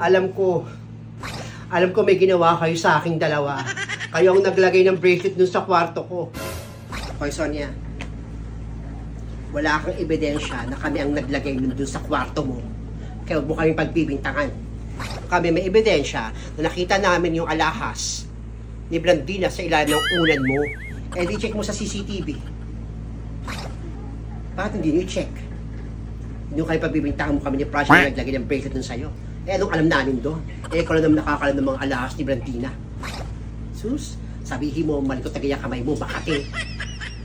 Alam ko may ginawa kayo sa aking dalawa. Kayo ang naglagay ng bracelet dun sa kwarto ko. Okay, Sonia. Wala kang ebidensya na kami ang naglagay nun dun sa kwarto mo. Kaya huwag mo kaming pagbibintangan. Kami may ebidensya na nakita namin yung alahas ni Blandina sa ilalim ng unan mo. Eh di check mo sa CCTV. Bakit hindi nyo i-check? Hindi nyo kayo pagbibintangan mo kami ni Prasha na naglagay ng bracelet dun sa'yo. Eh anong alam namin doon? Eh ikaw na naman nakakalam ng mga alahas ni Blandina. Sus, sabihin mo malikot na kamay mo, bakate.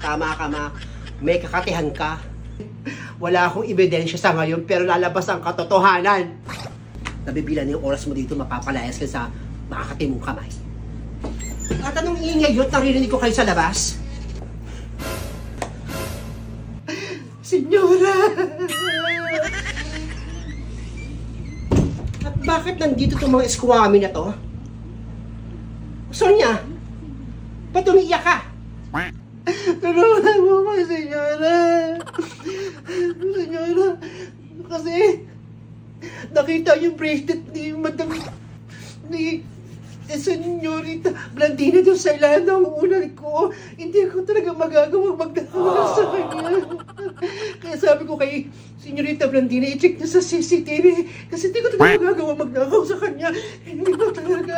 Tama ka ma, may kakatihan ka. Wala akong ebidensya sa ngayon pero lalabas ang katotohanan. Nabibilan yung oras mo dito, mapapalayas ka sa makakati mong kamay. At anong ingay yun? Naririnig ko kayo sa labas? Senyora! At bakit nandito itong mga eskwami na to? Sonia! Ba't umiiyak ka? Tulungan mo ko, senyora! Senyora! Kasi nakita yung bracelet ni Madam Senyorita Blandina doon sa ilalim ng unan ko. Hindi ko talaga magagawang magdakaw sa kanya. Kaya sabi ko kay Senyorita Blandina, i-check niya sa CCTV. Kasi hindi ko talaga magagawang magdakaw sa kanya. Hindi ko talaga.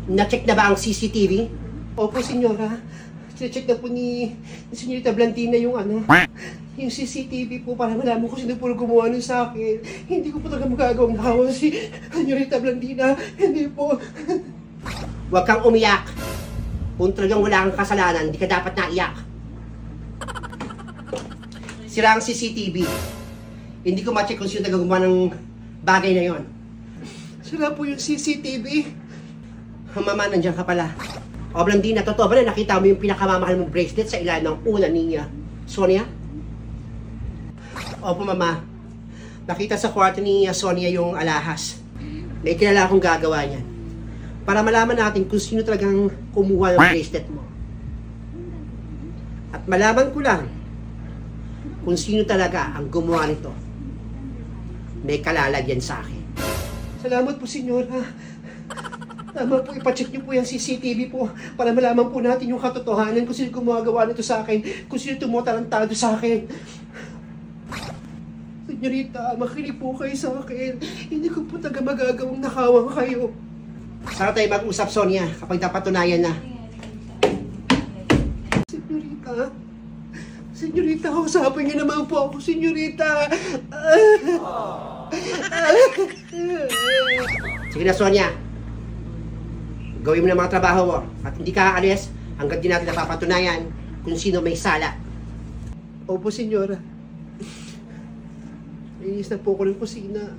Na-check na ba ang CCTV? Opo, senyora. Check na po ni Senyorita Blandina yung yung CCTV po para malaman ko sino po gumawa nun sa akin. Hindi ko po talaga magagawang nakawa si Senyorita Blandina. Hindi po. Huwag kang umiyak. Kung talagang wala kang kasalanan, hindi ka dapat naiyak. Sira ang CCTV. Hindi ko ma-check kung sino talaga gumawa ng bagay na yon. Sira po yung CCTV. Mama, nandiyan ka pala. O Blandina, totoo ba na nakita mo yung pinakamamahal mong bracelet sa ilalim ng unan ni Sonia? Opo, Mama. Nakita sa kwarto ni Sonia yung alahas. May kilala akong gagawa niyan. Para malaman natin kung sino talagang kumuha ng bracelet mo. At malaman ko lang kung sino talaga ang gumawa nito. May kalalagyan sa akin. Salamat po, Senyora. Tama po, ipacheck niyo po yung CCTV po para malaman po natin yung katotohanan kung sino gumagawa nito sa akin, kung sino tumutarantado sa akin. Senyorita, makinig po kayo sa akin. Hindi ko po talaga magagawang nakawang kayo. Sana tayo mag-usap, Sonia, kapag napatunayan na. Senyorita, Senyorita, kausapin niyo naman po ako, Senyorita. Sige na, Sonia. Gawin mo na mga trabaho mo at hindi ka aalis hanggang di natin napapatunayan kung sino may sala. Opo, senyora. Inis na po ko ng kusina.